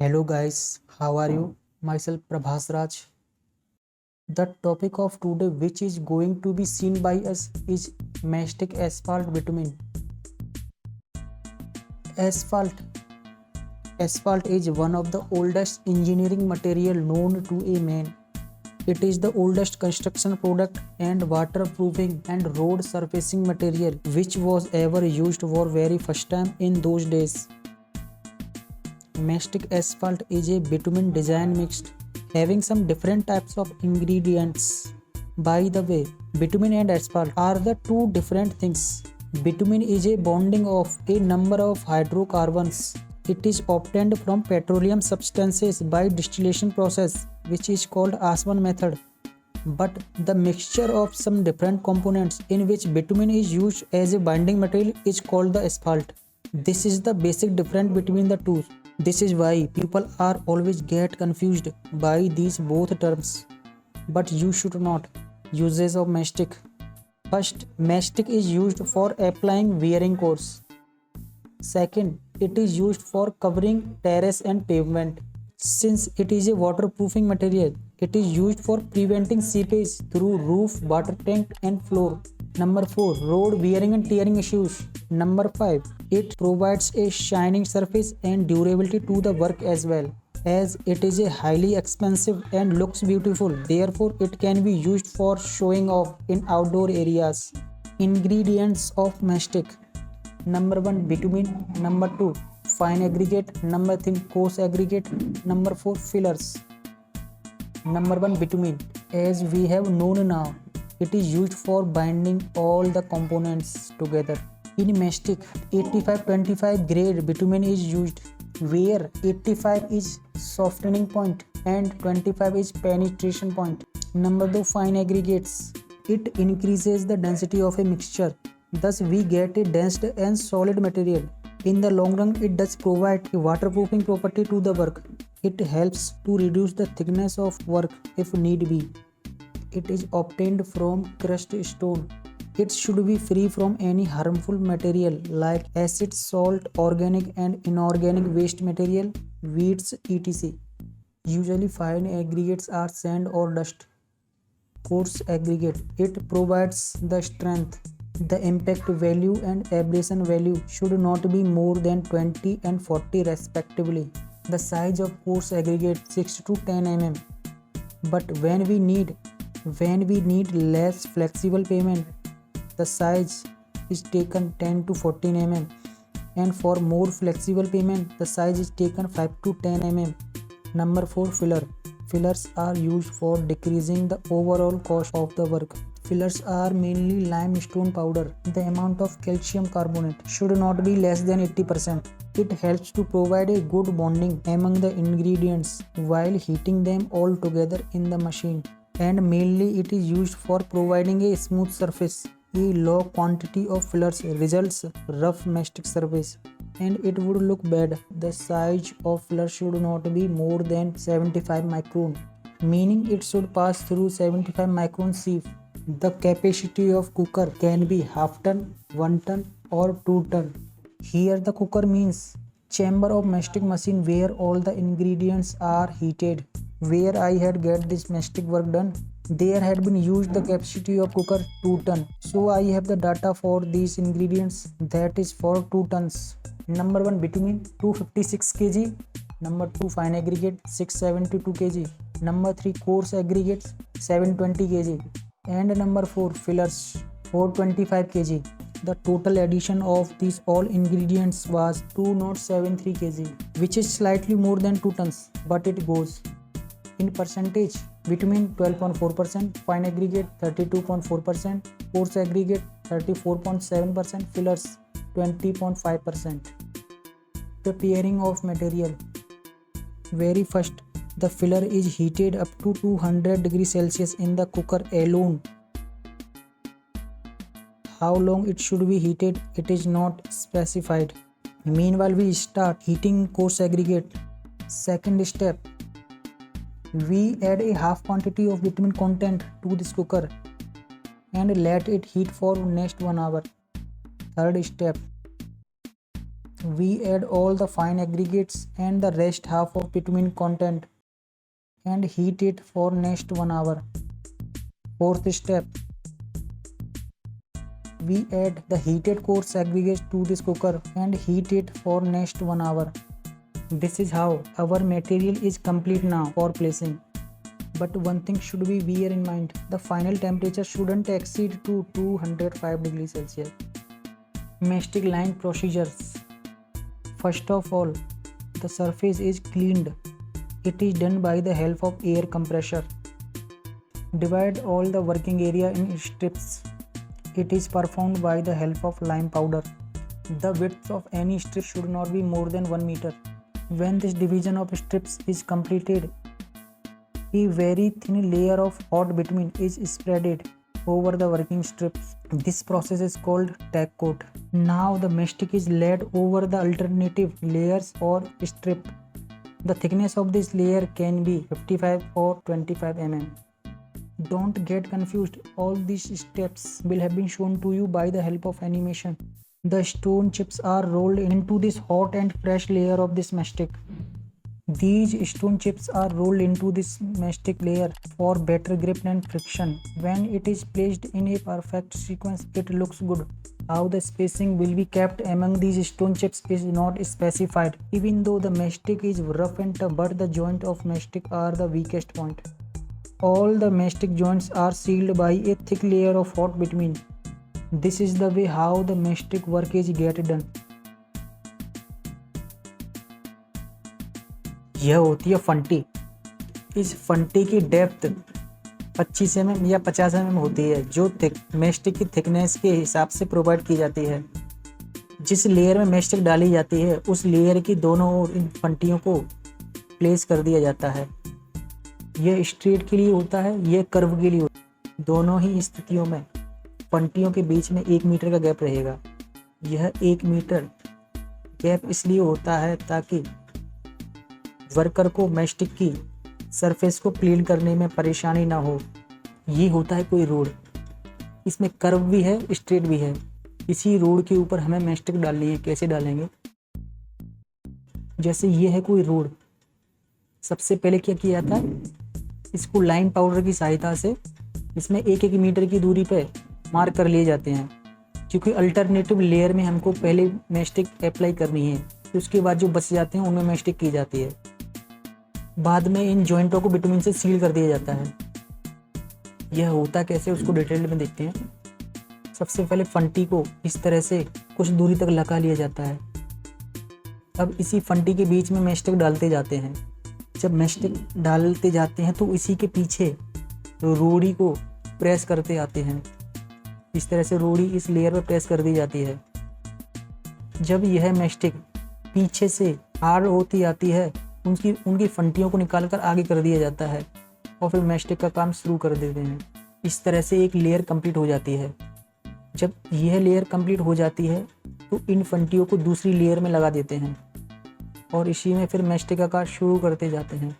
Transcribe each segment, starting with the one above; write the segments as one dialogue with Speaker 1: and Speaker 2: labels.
Speaker 1: Hello guys, how are you? Myself Prabhas Raj. The topic of today which is going to be seen by us is mastic asphalt bitumen. Asphalt. Asphalt is one of the oldest engineering material known to a man. It is the oldest construction product and waterproofing and road surfacing material which was ever used for very first time in those days. Mastic asphalt is a bitumen design mixed having some different types of ingredients. By the way, bitumen and asphalt are the two different things. Bitumen is a bonding of a number of hydrocarbons. It is obtained from petroleum substances by distillation process which is called Asman method. But the mixture of some different components in which bitumen is used as a binding material is called the asphalt. This is the basic difference between the two. This is why people are always get confused by these both terms. But you should not. Uses of mastic. First, mastic is used for applying wearing coats. Second, it is used for covering terrace and pavement. Since it is a waterproofing material, it is used for preventing seepage through roof, water tank and floor. Number 4. Road wearing and tearing issues. Number 5. It provides a shining surface and durability to the work as well. As it is a highly expensive and looks beautiful, therefore it can be used for showing off in outdoor areas. Ingredients of mastic. Number 1 bitumen, number 2 fine aggregate, number 3 coarse aggregate, number 4 fillers. Number 1 bitumen. As we have known now, it is used for binding all the components together. In mastic, 85-25 grade bitumen is used, where 85 is softening point and 25 is penetration point. Number 2 fine aggregates. It increases the density of a mixture. Thus, we get a dense and solid material. In the long run, it does provide a waterproofing property to the work. It helps to reduce the thickness of work if need be. It is obtained from crushed stone. It should be free from any harmful material like acid, salt, organic and inorganic waste material, weeds, etc. Usually fine aggregates are sand or dust. Coarse aggregate. It provides the strength. The impact value and abrasion value should not be more than 20 and 40 respectively. The size of coarse aggregate 6 to 10 mm. But when we need less flexible pavement, the size is taken 10 to 14 mm, and for more flexible pavement, the size is taken 5 to 10 mm. Number 4 filler. Fillers are used for decreasing the overall cost of the work. Fillers are mainly limestone powder. The amount of calcium carbonate should not be less than 80%. It helps to provide a good bonding among the ingredients while heating them all together in the machine. And mainly it is used for providing a smooth surface. A low quantity of fillers results rough mastic surface and it would look bad. The size of filler should not be more than 75 micron, meaning it should pass through 75 micron sieve. The capacity of cooker can be half ton, 1 ton or 2 ton. Here the cooker means chamber of mastic machine where all the ingredients are heated. Where I had get this mastic work done, there had been used the capacity of cooker 2 ton. So I have the data for these ingredients, that is for 2 tons. Number 1 bitumen 256 kg, number 2 fine aggregate 672 kg, number 3 coarse aggregates 720 kg and number 4 fillers 425 kg. The total addition of these all ingredients was 2073 kg, which is slightly more than 2 tons, but it goes. In percentage, bitumen 12.4%, fine aggregate 32.4%, coarse aggregate 34.7%, fillers 20.5%. Preparing of material. Very first, the filler is heated up to 200 degrees Celsius in the cooker alone. How long it should be heated, it is not specified. Meanwhile, we start heating coarse aggregate. Second step, we add a half quantity of bitumen content to this cooker and let it heat for next 1 hour. Third step, We add all the fine aggregates and the rest half of bitumen content and heat it for next 1 hour. Fourth step, we add the heated coarse aggregates to this cooker and heat it for next 1 hour. This is how our material is complete now for placing. But one thing should be bear in mind, the final temperature shouldn't exceed to 205 degrees Celsius. Mastic line procedures. First of all, the surface is cleaned. It is done by the help of air compressor. Divide all the working area in strips. It is performed by the help of lime powder. The width of any strip should not be more than 1 meter. When this division of strips is completed, a very thin layer of hot bitumen is spreaded over the working strips. This process is called tack coat. Now the mastic is laid over the alternative layers or strip. The thickness of this layer can be 55 or 25 mm. Don't get confused, all these steps will have been shown to you by the help of animation. The stone chips are rolled into this hot and fresh layer of this mastic. These stone chips are rolled into this mastic layer for better grip and friction. When it is placed in a perfect sequence, it looks good. How the spacing will be kept among these stone chips is not specified, even though the mastic is rough and tough, but the joint of mastic are the weakest point. All the mastic joints are sealed by a thick layer of hot bitumen. This is the way how the mastic work is get done. यह होती है फंटी। इस फंटी की depth 25 mm या 50 mm होती है, जो mastic की थिकनेस के हिसाब से प्रोवाइड की जाती है। जिस लेयर में मेस्टिक डाली जाती है उस लेयर की दोनों ओर इन फंटियों को प्लेस कर दिया जाता है। यह स्ट्रेट के लिए होता है, यह कर्व के लिए होता है। दोनों ही स्थितियों में फंटियों के बीच में 1 मीटर का गैप रहेगा। यह 1 मीटर गैप इसलिए होता है ताकि वर्कर को मेस्टिक की सरफेस को क्लीन करने में परेशानी ना हो। ये होता है कोई रोड, इसमें कर्व भी है, स्ट्रेट भी है। इसी रोड के ऊपर हमें मेस्टिक डालनी है। कैसे डालेंगे? जैसे ये है कोई रोड, सबसे पहले क्या किया था, इसको लाइम पाउडर की सहायता से इसमें 1-1 मीटर की दूरी पे मार्क कर लिए जाते हैं, क्योंकि अल्टरनेटिव लेयर में हमको पहले मेस्टिक अप्लाई करनी है, तो उसके बाद जो बच जाते हैं उनमें मेस्टिक की जाती है। बाद में इन जॉइंटों को बिटुमिन से सील कर दिया जाता है। यह होता कैसे, उसको डिटेल में देखते हैं। सबसे पहले फंटी को इस तरह से कुछ दूरी तक लगा लिया जाता है। अब इसी फंटी के बीच में मेस्टिक डालते जाते हैं। जब मेस्टिक डालते जाते हैं तो इसी के पीछे रोड़ी को प्रेस करते आते हैं। इस तरह से रोड़ी इस लेयर पर प्रेस कर दी जाती है। जब यह मेस्टिक पीछे से हार्ड होती आती है, उनकी फंटियों को निकालकर आगे कर दिया जाता है और फिर मेस्टिक का काम शुरू कर देते हैं। इस तरह से एक लेयर कंप्लीट हो जाती है। जब यह लेयर कंप्लीट हो जाती है तो इन फंटियों को दूसरी लेयर में लगा देते हैं और इसी में फिर मेस्टिक का काम शुरू करते जाते हैं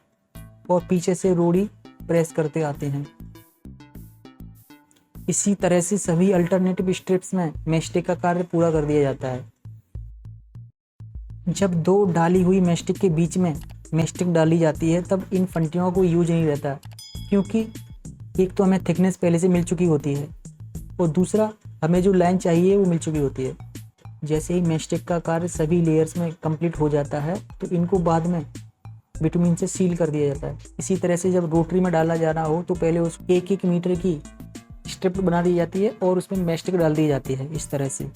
Speaker 1: और पीछे से रोड़ी प्रेस करते आते हैं। इसी तरह से सभी अल्टरनेटिव स्ट्रिप्स में मेस्टिक का कार्य पूरा कर दिया जाता है। जब दो डाली हुई मेस्टिक के बीच में मेस्टिक डाली जाती है तब इन फंटियों को यूज नहीं रहता, क्योंकि एक तो हमें थिकनेस पहले से मिल चुकी होती है और दूसरा हमें जो लाइन चाहिए वो मिल चुकी होती है। जैसे ही मेस्टिक का कार्य सभी लेयर्स में कंप्लीट हो जाता है तो इनको बाद में बिटुमिन से सील कर दिया जाता है। इसी तरह से जब रोटरी में डाला जाना हो तो पहले उस 1-1 मीटर की स्ट्रिप बना दी जाती है और उसमें मेस्टिक डाल दी जाती है। इस तरह से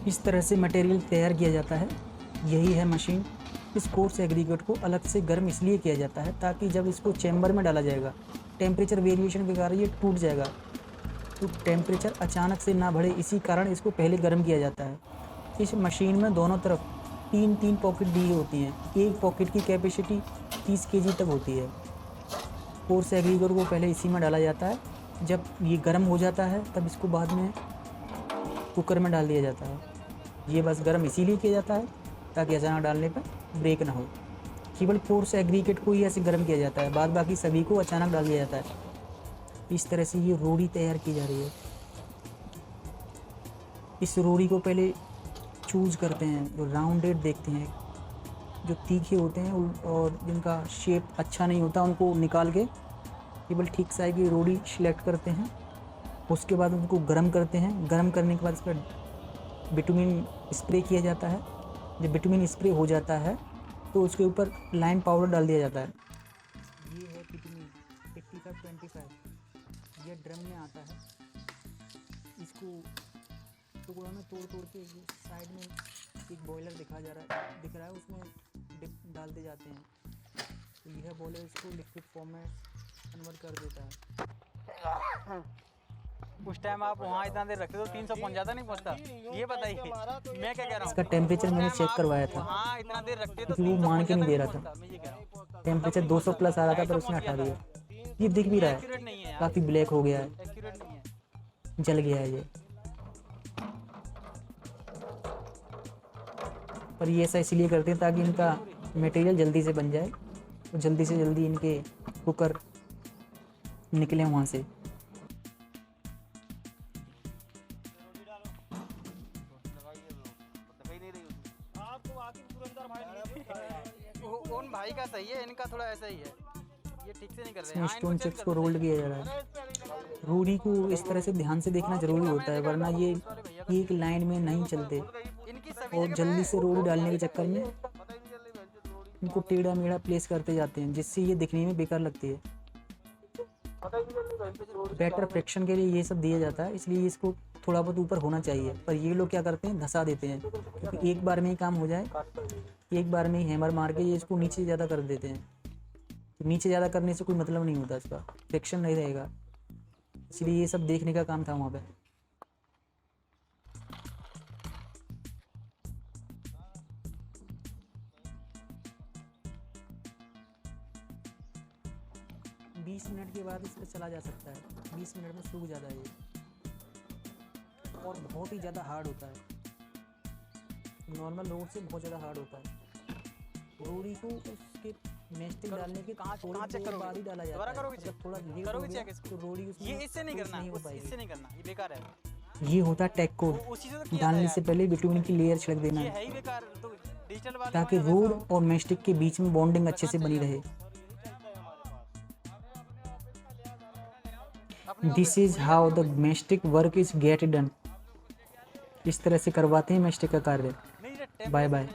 Speaker 1: इस तरह से मटेरियल तैयार किया जाता है। यही है मशीन। इस कोर्स एग्रीगेट को अलग से गर्म इसलिए किया जाता है ताकि जब इसको चैम्बर में डाला जाएगा टेम्परेचर वेरिएशन के कारण ये टूट जाएगा। तो टेम्परेचर अचानक से ना बढ़े, इसी कारण इसको पहले गर्म किया जाता है। इस मशीन में दोनों तरफ तीन तीन पॉकेट दी होती हैं। एक पॉकेट की कैपेसिटी 30 केजी तक होती है। कोर्स एग्रीगेटर को पहले इसी में डाला जाता है। जब ये गर्म हो जाता है तब इसको बाद में कुकर में डाल दिया जाता है। ये बस गर्म इसीलिए किया जाता है ताकि अचानक डालने पर ब्रेक ना हो। केवल कोर्स एग्रीगेट को ही ऐसे गर्म किया जाता है, बाद बाकी सभी को अचानक डाल दिया जाता है। इस तरह से ये रोड़ी तैयार की जा रही है। इस रोड़ी को पहले चूज़ करते हैं, राउंडेड देखते हैं, जो तीखे होते हैं और जिनका शेप अच्छा नहीं होता उनको निकाल के केवल ठीक साइज की रोड़ी सिलेक्ट करते हैं। उसके बाद उनको गर्म करते हैं। गर्म करने के बाद इस पर बिटुमिन स्प्रे किया जाता है। जब बिटुमिन स्प्रे हो जाता है तो उसके ऊपर लाइम पाउडर डाल दिया जाता है। ये है बिटुमिन 85-25। ये ड्रम में आता है। इसको टुकड़ों में तोड़ के साइड में एक बॉयलर दिख रहा है, उसमें डालते जाते हैं। तो यह बॉयलर इसको लिक्विड फॉर्म में कन्वर्ट कर देता है।
Speaker 2: उस टाइम आप वहाँ इतना देर रखते तो 300 पहुँच जाता, नहीं पहुँचता? ये बताइए, मैं क्या कह रहा हूँ।
Speaker 1: इसका टेम्परेचर मैंने चेक करवाया था,
Speaker 2: हाँ, इतना देर रखते तो
Speaker 1: क्योंकि वो मान के नहीं दे रहा था।
Speaker 2: मैं ये कह रहा हूँ
Speaker 1: टेम्परेचर 200 प्लस आ रहा था पर उसने हटा दिया। ये दिख भी रहा है,
Speaker 2: एक्यूरेट नहीं है यार,
Speaker 1: काफ़ी ब्लैक हो गया है,
Speaker 2: एक्यूरेट नहीं है।
Speaker 1: जल गया है ये। पर ये ऐसा इसलिए करते हैं ताकि इनका मटेरियल जल्दी से बन जाए और जल्दी से जल्दी इनके कुकर निकले वहाँ से।
Speaker 2: उन भाई का सही है, इनका थोड़ा ऐसा ही है, ये ठीक से नहीं कर रहे
Speaker 1: इसमें
Speaker 2: हैं।
Speaker 1: स्टोन चिप्स को रोल्ड किया जा रहा है। रूढ़ी को इस तरह से ध्यान से देखना जरूरी होता है, वरना ये एक लाइन में नहीं चलते और जल्दी से रोड़ी डालने के चक्कर में इनको टेढ़ा मेढ़ा प्लेस करते जाते हैं, जिससे ये दिखने में बेकार लगती है। बेटर फ्रिक्शन के लिए ये सब दिया जाता है, इसलिए इसको थोड़ा बहुत ऊपर होना चाहिए। पर ये लोग क्या करते हैं, धंसा देते हैं, क्योंकि एक बार में ही काम हो जाए, एक बार में ही हैमर मार के ये इसको नीचे ज़्यादा कर देते हैं। तो नीचे ज़्यादा करने से कोई मतलब नहीं होता, इसका फ्रिक्शन नहीं रहेगा। इसलिए ये सब देखने का काम था वहाँ पे। बीस मिनट के बाद इस पर चला जा सकता है। 20 मिनट में सूख जाता है ये, और बहुत ही ज़्यादा हार्ड होता है। नॉर्मल रोड से बहुत ज़्यादा हार्ड होता है। रोड़ी को उसके मेस्टिक डालने के थोड़ी देर बाद ही डाला जाता है। मतलब थोड़ा लेट हो गया तो रोड़ी उसमें
Speaker 2: ये इससे नहीं करना,
Speaker 1: हो पाएगी।
Speaker 2: इससे नहीं करना, ये बेकार है।
Speaker 1: ये होता है टेक कोड। डालने से पहले बिटुमिन की लेयर छिड़क देना
Speaker 2: ये
Speaker 1: है
Speaker 2: है ही बेकार, तो डिजिटल वाले
Speaker 1: ताकि रोड और मेस्टिक के बीच में बॉन्डिंग अच्छे से बनी रहे। दिस इज हाउ द मेस्टिक वर्क इज गेट डन। इस तरह से करवाते हैं मेस्टिक का कार्य। Bye bye.